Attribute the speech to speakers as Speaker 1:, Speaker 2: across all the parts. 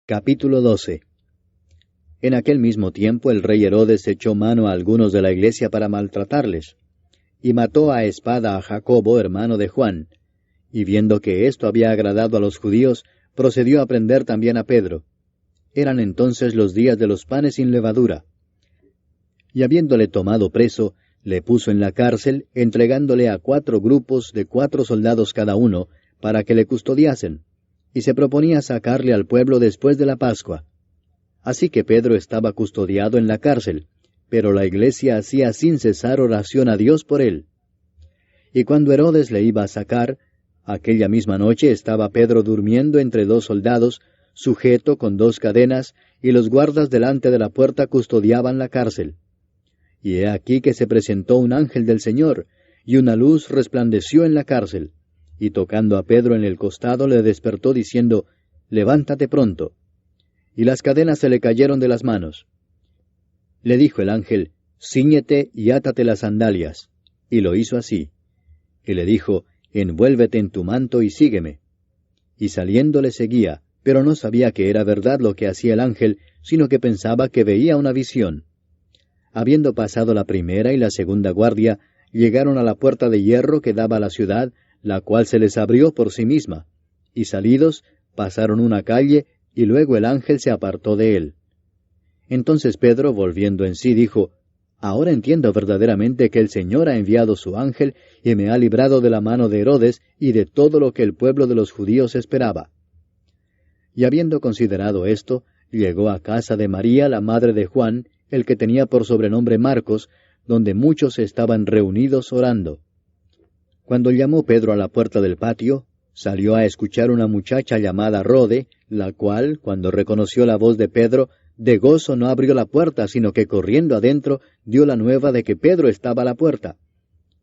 Speaker 1: Capítulo 12. En aquel mismo tiempo el rey Herodes echó mano a algunos de la iglesia para maltratarles, y mató a espada a Jacobo, hermano de Juan, y viendo que esto había agradado a los judíos, procedió a prender también a Pedro. Eran entonces los días de los panes sin levadura. Y habiéndole tomado preso, le puso en la cárcel, entregándole a 4 grupos de 4 soldados cada uno, para que le custodiasen, y se proponía sacarle al pueblo después de la Pascua. Así que Pedro estaba custodiado en la cárcel, pero la iglesia hacía sin cesar oración a Dios por él. Y cuando Herodes le iba a sacar, aquella misma noche estaba Pedro durmiendo entre 2 soldados, sujeto con 2 cadenas, y los guardas delante de la puerta custodiaban la cárcel. Y he aquí que se presentó un ángel del Señor, y una luz resplandeció en la cárcel, y tocando a Pedro en el costado le despertó diciendo, «Levántate pronto». Y las cadenas se le cayeron de las manos. Le dijo el ángel, «Cíñete y átate las sandalias». Y lo hizo así. Y le dijo, «Envuélvete en tu manto y sígueme». Y saliendo le seguía, pero no sabía que era verdad lo que hacía el ángel, sino que pensaba que veía una visión. Habiendo pasado la primera y la segunda guardia, llegaron a la puerta de hierro que daba a la ciudad, la cual se les abrió por sí misma, y salidos, pasaron una calle, y luego el ángel se apartó de él. Entonces Pedro, volviendo en sí, dijo, «Ahora entiendo verdaderamente que el Señor ha enviado su ángel, y me ha librado de la mano de Herodes, y de todo lo que el pueblo de los judíos esperaba». Y habiendo considerado esto, llegó a casa de María, la madre de Juan, el que tenía por sobrenombre Marcos, donde muchos estaban reunidos orando. Cuando llamó Pedro a la puerta del patio, salió a escuchar una muchacha llamada Rode, la cual, cuando reconoció la voz de Pedro, de gozo no abrió la puerta, sino que corriendo adentro, dio la nueva de que Pedro estaba a la puerta.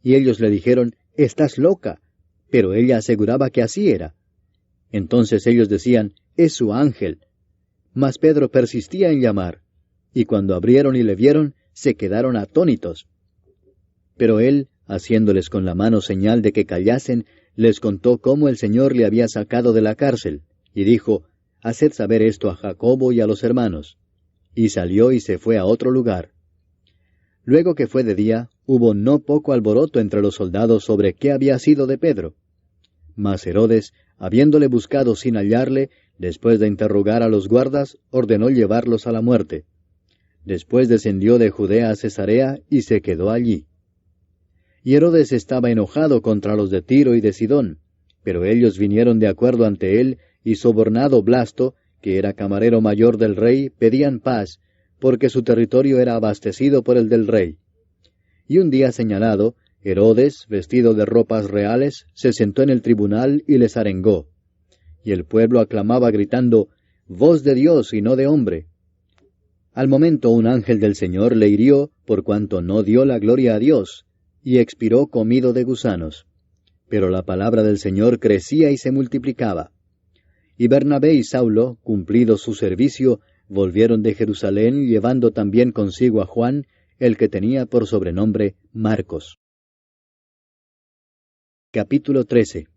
Speaker 1: Y ellos le dijeron, «Estás loca», pero ella aseguraba que así era. Entonces ellos decían, «Es su ángel». Mas Pedro persistía en llamar, y cuando abrieron y le vieron, se quedaron atónitos. Pero él, haciéndoles con la mano señal de que callasen, les contó cómo el Señor le había sacado de la cárcel, y dijo, «Haced saber esto a Jacobo y a los hermanos». Y salió y se fue a otro lugar. Luego que fue de día, hubo no poco alboroto entre los soldados sobre qué había sido de Pedro. Mas Herodes, habiéndole buscado sin hallarle, después de interrogar a los guardas, ordenó llevarlos a la muerte. Después descendió de Judea a Cesarea y se quedó allí. Y Herodes estaba enojado contra los de Tiro y de Sidón, pero ellos vinieron de acuerdo ante él, y sobornado Blasto, que era camarero mayor del rey, pedían paz, porque su territorio era abastecido por el del rey. Y un día señalado, Herodes, vestido de ropas reales, se sentó en el tribunal y les arengó. Y el pueblo aclamaba gritando, «Voz de Dios y no de hombre». Al momento un ángel del Señor le hirió, por cuanto no dio la gloria a Dios, y expiró comido de gusanos. Pero la palabra del Señor crecía y se multiplicaba. Y Bernabé y Saulo, cumplido su servicio, volvieron de Jerusalén, llevando también consigo a Juan, el que tenía por sobrenombre Marcos. Capítulo 13.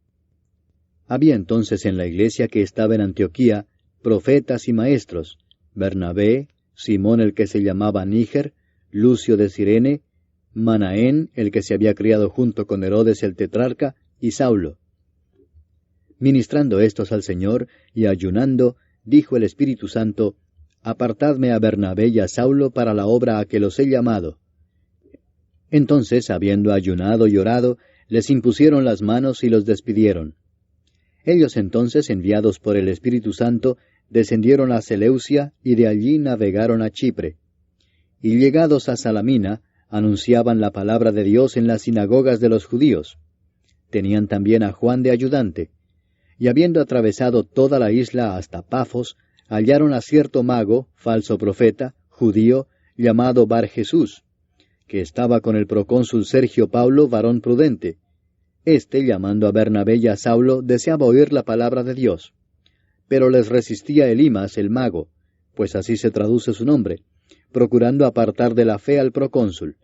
Speaker 1: Había entonces en la iglesia que estaba en Antioquía profetas y maestros, Bernabé, Simón el que se llamaba Níger, Lucio de Cirene, Manaén el que se había criado junto con Herodes el tetrarca, y Saulo. Ministrando estos al Señor y ayunando, dijo el Espíritu Santo, «Apartadme a Bernabé y a Saulo para la obra a que los he llamado». Entonces, habiendo ayunado y orado, les impusieron las manos y los despidieron. Ellos entonces, enviados por el Espíritu Santo, descendieron a Seleucia y de allí navegaron a Chipre. Y llegados a Salamina, anunciaban la palabra de Dios en las sinagogas de los judíos. Tenían también a Juan de ayudante. Y habiendo atravesado toda la isla hasta Pafos, hallaron a cierto mago, falso profeta, judío, llamado Bar Jesús, que estaba con el procónsul Sergio Paulo, varón prudente. Este, llamando a Bernabé y a Saulo, deseaba oír la palabra de Dios. Pero les resistía Elimas, el mago, pues así se traduce su nombre, procurando apartar de la fe al procónsul.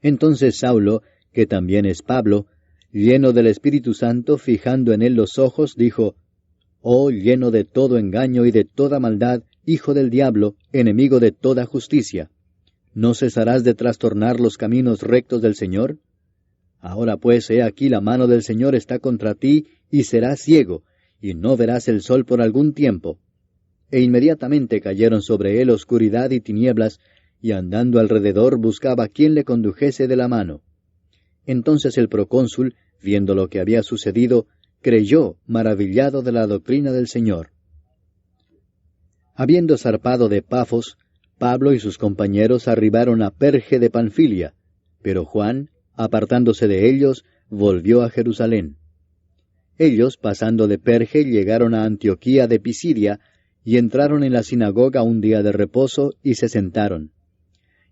Speaker 1: Entonces Saulo, que también es Pablo, lleno del Espíritu Santo, fijando en él los ojos, dijo, oh lleno de todo engaño y de toda maldad, hijo del diablo, enemigo de toda justicia. ¿No cesarás de trastornar los caminos rectos del Señor? Ahora pues, he aquí la mano del Señor está contra ti, y serás ciego, y no verás el sol por algún tiempo. E inmediatamente cayeron sobre él oscuridad y tinieblas, y andando alrededor buscaba quien le condujese de la mano. Entonces el procónsul, viendo lo que había sucedido, creyó, maravillado de la doctrina del Señor. Habiendo zarpado de Pafos, Pablo y sus compañeros arribaron a Perge de Panfilia, pero Juan, apartándose de ellos, volvió a Jerusalén. Ellos, pasando de Perge, llegaron a Antioquía de Pisidia, y entraron en la sinagoga un día de reposo, y se sentaron.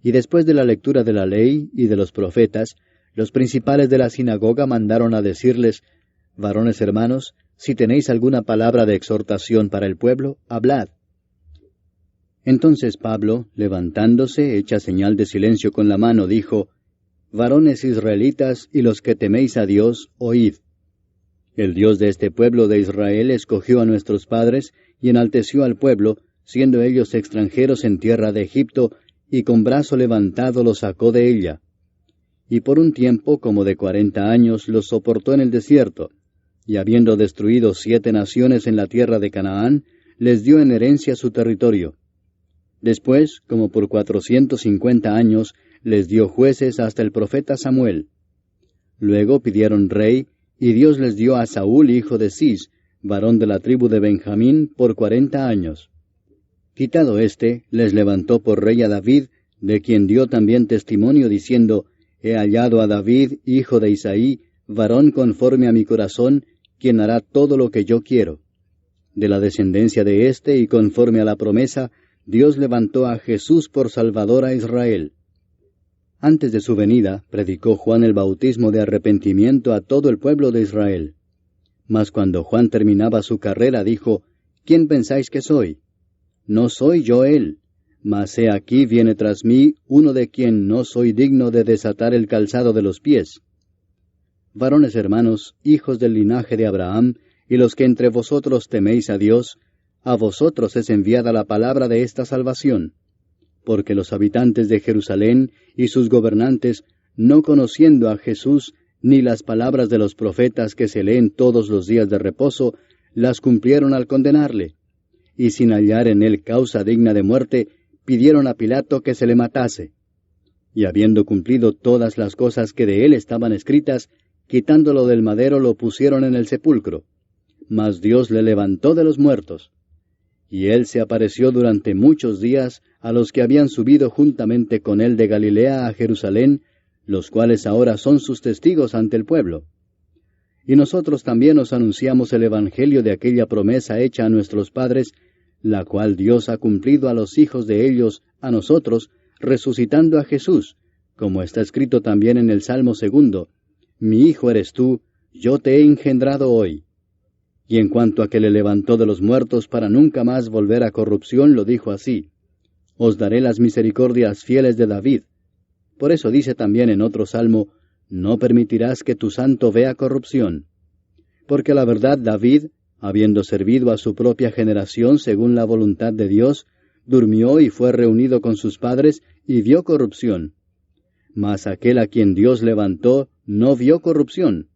Speaker 1: Y después de la lectura de la ley y de los profetas, los principales de la sinagoga mandaron a decirles: Varones hermanos, si tenéis alguna palabra de exhortación para el pueblo, hablad. Entonces Pablo, levantándose, hecha señal de silencio con la mano, dijo: Varones israelitas y los que teméis a Dios, oíd. El Dios de este pueblo de Israel escogió a nuestros padres y enalteció al pueblo, siendo ellos extranjeros en tierra de Egipto, y con brazo levantado los sacó de ella. Y por un tiempo como de 40 años los soportó en el desierto, y habiendo destruido 7 naciones en la tierra de Canaán, les dio en herencia su territorio. Después, como por 450 años, les dio jueces hasta el profeta Samuel. Luego pidieron rey, y Dios les dio a Saúl, hijo de Cis, varón de la tribu de Benjamín, por 40 años. Quitado éste, les levantó por rey a David, de quien dio también testimonio diciendo: He hallado a David, hijo de Isaí, varón conforme a mi corazón, quien hará todo lo que yo quiero. De la descendencia de éste y conforme a la promesa, Dios levantó a Jesús por Salvador a Israel. Antes de su venida, predicó Juan el bautismo de arrepentimiento a todo el pueblo de Israel. Mas cuando Juan terminaba su carrera, dijo: ¿Quién pensáis que soy? No soy yo él, mas he aquí viene tras mí uno de quien no soy digno de desatar el calzado de los pies. Varones hermanos, hijos del linaje de Abraham, y los que entre vosotros teméis a Dios, a vosotros es enviada la palabra de esta salvación. Porque los habitantes de Jerusalén y sus gobernantes, no conociendo a Jesús, ni las palabras de los profetas que se leen todos los días de reposo, las cumplieron al condenarle. Y sin hallar en él causa digna de muerte, pidieron a Pilato que se le matase. Y habiendo cumplido todas las cosas que de él estaban escritas, quitándolo del madero lo pusieron en el sepulcro. Mas Dios le levantó de los muertos. Y él se apareció durante muchos días a los que habían subido juntamente con él de Galilea a Jerusalén, los cuales ahora son sus testigos ante el pueblo. Y nosotros también os anunciamos el evangelio de aquella promesa hecha a nuestros padres, la cual Dios ha cumplido a los hijos de ellos, a nosotros, resucitando a Jesús, como está escrito también en el Salmo 2: Mi hijo eres tú, yo te he engendrado hoy. Y en cuanto a que le levantó de los muertos para nunca más volver a corrupción, lo dijo así: Os daré las misericordias fieles de David. Por eso dice también en otro salmo: No permitirás que tu santo vea corrupción. Porque la verdad David, habiendo servido a su propia generación según la voluntad de Dios, durmió y fue reunido con sus padres y vio corrupción. Mas aquel a quien Dios levantó no vio corrupción.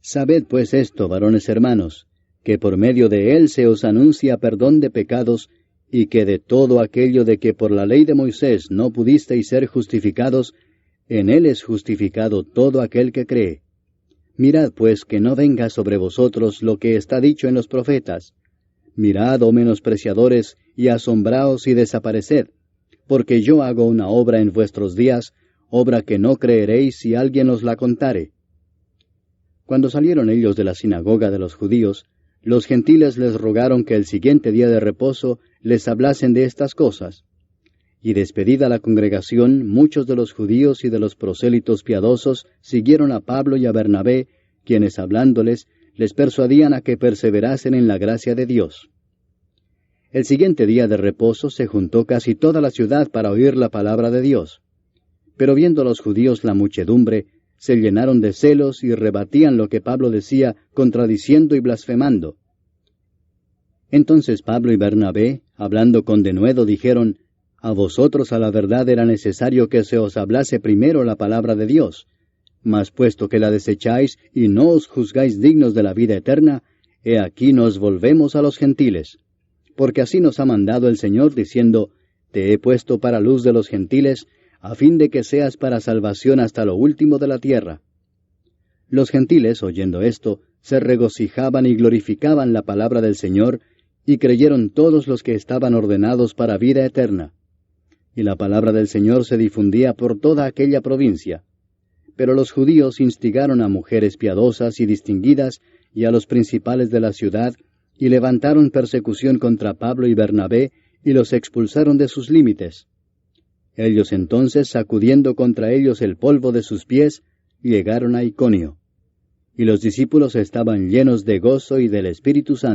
Speaker 1: Sabed pues esto, varones hermanos, que por medio de él se os anuncia perdón de pecados, y que de todo aquello de que por la ley de Moisés no pudisteis ser justificados, en él es justificado todo aquel que cree. Mirad pues que no venga sobre vosotros lo que está dicho en los profetas. Mirad, oh menospreciadores, y asombraos y desapareced, porque yo hago una obra en vuestros días, obra que no creeréis si alguien os la contare. Cuando salieron ellos de la sinagoga de los judíos, los gentiles les rogaron que el siguiente día de reposo les hablasen de estas cosas. Y despedida la congregación, muchos de los judíos y de los prosélitos piadosos siguieron a Pablo y a Bernabé, quienes hablándoles, les persuadían a que perseverasen en la gracia de Dios. El siguiente día de reposo se juntó casi toda la ciudad para oír la palabra de Dios. Pero viendo los judíos la muchedumbre, se llenaron de celos y rebatían lo que Pablo decía, contradiciendo y blasfemando. Entonces Pablo y Bernabé, hablando con denuedo, dijeron, A vosotros a la verdad era necesario que se os hablase primero la palabra de Dios. Mas puesto que la desecháis y no os juzgáis dignos de la vida eterna, he aquí nos volvemos a los gentiles. Porque así nos ha mandado el Señor, diciendo, Te he puesto para luz de los gentiles, a fin de que seas para salvación hasta lo último de la tierra. Los gentiles, oyendo esto, se regocijaban y glorificaban la palabra del Señor, y creyeron todos los que estaban ordenados para vida eterna. Y la palabra del Señor se difundía por toda aquella provincia. Pero los judíos instigaron a mujeres piadosas y distinguidas, y a los principales de la ciudad, y levantaron persecución contra Pablo y Bernabé, y los expulsaron de sus límites. Ellos entonces, sacudiendo contra ellos el polvo de sus pies, llegaron a Iconio. Y los discípulos estaban llenos de gozo y del Espíritu Santo.